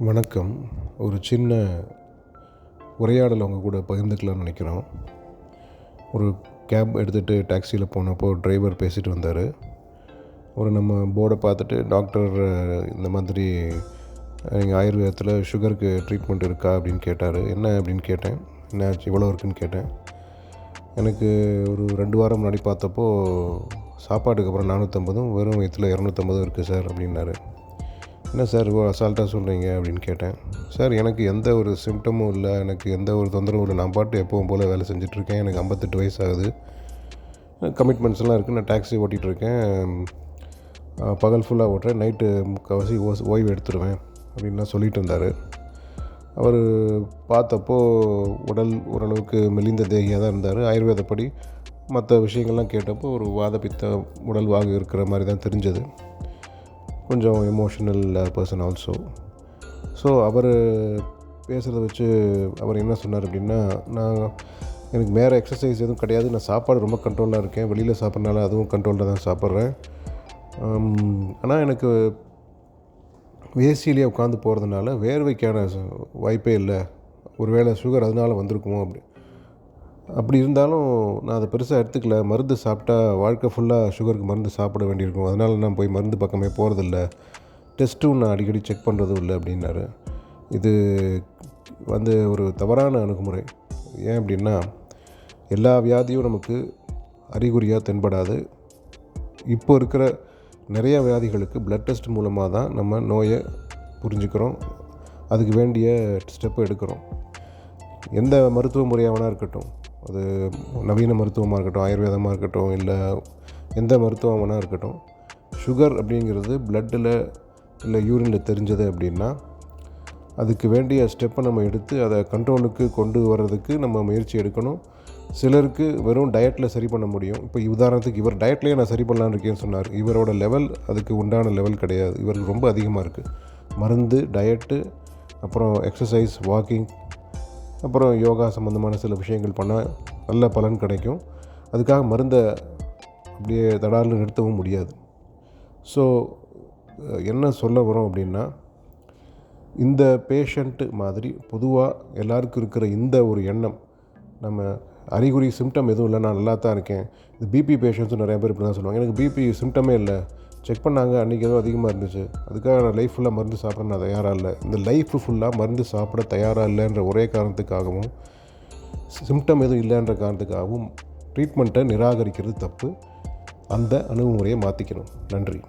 வணக்கம். ஒரு சின்ன உரையாடல் உங்க கூட பகிர்ந்துக்கலாம்னு நினைக்கிறோம். ஒரு கேப் எடுத்துகிட்டு டாக்ஸியில் போனப்போ டிரைவர் பேசிகிட்டு வந்தார். நம்ம போர்டை பார்த்துட்டு டாக்டர் இந்த மாதிரி நீங்கள் ஆயுர்வேதத்தில் சுகருக்கு ட்ரீட்மெண்ட் இருக்கா அப்படின்னு கேட்டார். என்ன அப்படின்னு கேட்டேன். என்ன ஆச்சு இவ்வளோ இருக்குன்னு கேட்டேன். எனக்கு ஒரு 2 வாரம் முன்னாடி பார்த்தப்போ சாப்பாட்டுக்கு அப்புறம் 450 வெறும் வயிற்றில் 250 இருக்குது சார் அப்படின்னாரு. என்ன சார் இவ்வளோ அசால்ட்டாக சொல்கிறீங்க அப்படின்னு கேட்டேன். சார் எனக்கு எந்த ஒரு சிம்டமும் இல்லை, எனக்கு எந்த ஒரு தொந்தரவும் இல்லை, நான் பாட்டு எப்பவும் போல் வேலை செஞ்சிட்ருக்கேன், எனக்கு 58 வயசு ஆகுது, கமிட்மெண்ட்ஸ்லாம் இருக்குது, நான் டாக்ஸி ஓட்டிகிட்ருக்கேன், பகல் ஃபுல்லாக ஓட்டுறேன், நைட்டு முக்கால்வாசி ஓய்வு எடுத்துருவேன் அப்படின்லாம் சொல்லிட்டு இருந்தார். அவர் பார்த்தப்போ உடல் ஓரளவுக்கு மெலிந்த தேகியாக தான் இருந்தார். ஆயுர்வேதப்படி மற்ற விஷயங்கள்லாம் கேட்டப்போ ஒரு வாதப்பித்த உடல்வாகு இருக்கிற மாதிரி தான் தெரிஞ்சது. கொஞ்சம் எமோஷனல் பர்சன் ஆல்சோ. ஸோ அவர் பேசுகிறத வச்சு அவர் என்ன சொன்னார் அப்படின்னா, எனக்கு வேறு எக்ஸசைஸ் எதுவும் கிடையாது, நான் சாப்பாடு ரொம்ப கண்ட்ரோலாக இருக்கேன், வெளியில் சாப்பிட்றனால அதுவும் கண்ட்ரோலில் தான் சாப்பிட்றேன், ஆனால் எனக்கு ஏசியிலே உட்காந்து போகிறதுனால வேர்வைக்கான வாய்ப்பே இல்லை, ஒருவேளை சுகர் அதனால வந்திருக்குமோ அப்படி இருந்தாலும் நான் அதை பெருசாக எடுத்துக்கல, மருந்து சாப்பிட்டா வாழ்க்கை ஃபுல்லாக சுகருக்கு மருந்து சாப்பிட வேண்டியிருக்கும், அதனால் நான் போய் மருந்து பக்கமே போகிறதில்ல, டெஸ்ட்டும் நான் அடிக்கடி செக் பண்ணுறதும் இல்லை அப்படின்னாரு. இது ஒரு தவறான அணுகுமுறை. ஏன் அப்படின்னா, எல்லா வியாதியும் நமக்கு அறிகுறியாக தென்படாது. இப்போ இருக்கிற நிறைய வியாதிகளுக்கு பிளட் டெஸ்ட் மூலமாக தான் நம்ம நோயை புரிஞ்சுக்கிறோம், அதுக்கு வேண்டிய ஸ்டெப்பை எடுக்கிறோம். எந்த மருத்துவ முறையாகனா இருக்கட்டும், அது நவீன மருத்துவமாக இருக்கட்டும், ஆயுர்வேதமாக இருக்கட்டும், இல்லை எந்த மருத்துவமானா இருக்கட்டும், சுகர் அப்படிங்கிறது பிளட்டில் இல்லை யூரினில் தெரிஞ்சது அப்படின்னா அதுக்கு வேண்டிய ஸ்டெப்பை நம்ம எடுத்து அதை கண்ட்ரோலுக்கு கொண்டு வர்றதுக்கு நம்ம முயற்சி எடுக்கணும். சிலருக்கு வெறும் டயட்டில் சரி பண்ண முடியும். இப்போ உதாரணத்துக்கு இவர் டயட்லேயே நான் சரி பண்ணலான்னு இருக்கேன்னு சொன்னார். இவரோட லெவல் அதுக்கு உண்டான லெவல் கிடையாது, இவருக்கு ரொம்ப அதிகமாக இருக்குது. மருந்து, டயட்டு, அப்புறம் எக்ஸசைஸ், வாக்கிங், அப்புறம் யோகா சம்மந்தமான சில விஷயங்கள் பண்ணால் நல்ல பலன் கிடைக்கும். அதுக்காக மருந்தை அப்படியே தடார்னு நிறுத்தவும் முடியாது. ஸோ என்ன சொல்ல வரோம் அப்படின்னா, இந்த பேஷண்ட்டு மாதிரி பொதுவாக எல்லாருக்கும் இருக்கிற இந்த ஒரு எண்ணம், நம்ம அறிகுறி சிம்டம் எதுவும் இல்லை, நான் நல்லா தான் இருக்கேன். இது பிபி பேஷண்ட்ஸும் நிறைய பேர் இப்படி தான் சொல்லுவாங்க, எனக்கு பிபி சிம்டமே இல்லை, செக் பண்ணாங்க அன்றைக்கி ஏதோ அதிகமாக இருந்துச்சு, அதுக்காக நான் லைஃப் ஃபுல்லாக மருந்து சாப்பிட நான் தயாராக இல்லை. இந்த லைஃப் ஃபுல்லாக மருந்து சாப்பிட தயாராக இல்லைன்ற ஒரே காரணத்துக்காகவும், சிம்டம் எதுவும் இல்லைன்ற காரணத்துக்காகவும் ட்ரீட்மெண்ட்டை நிராகரிக்கிறது தப்பு. அந்த அணுகுமுறையை மாற்றிக்கணும். நன்றி.